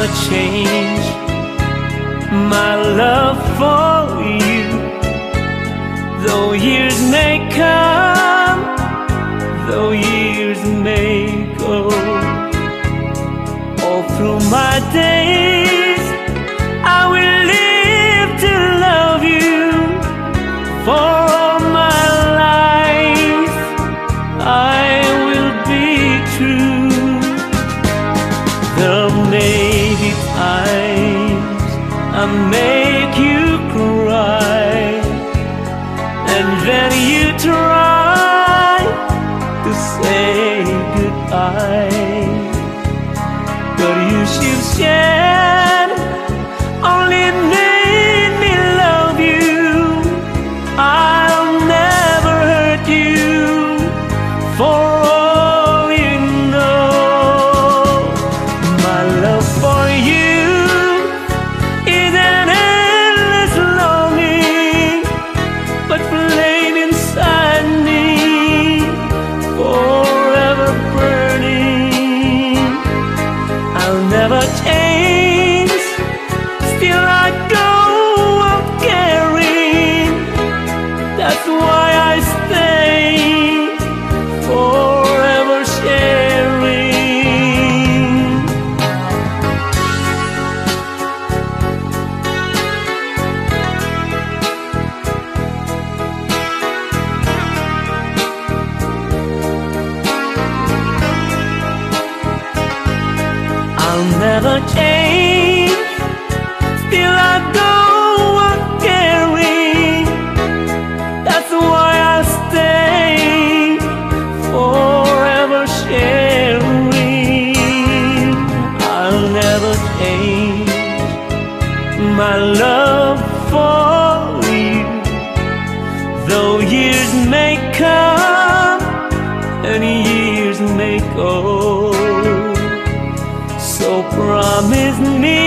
never change my love for you. Though years may come, though years may go, all through my days I will live to love you. For all my life I will be true. There may be times I make you cry, and then you try to say goodbye, but you should shed only made me love you. I'll never hurt you, for all you know. My love for you is an endless longing, but flame inside me, forever burning. I'll never change, still I go on caring. That's why I stay, forever sharing. I'll never change, still I go on caring. That's why I stay, forever sharing. I'll never change my love for you. Though years may come and years may go, so promise me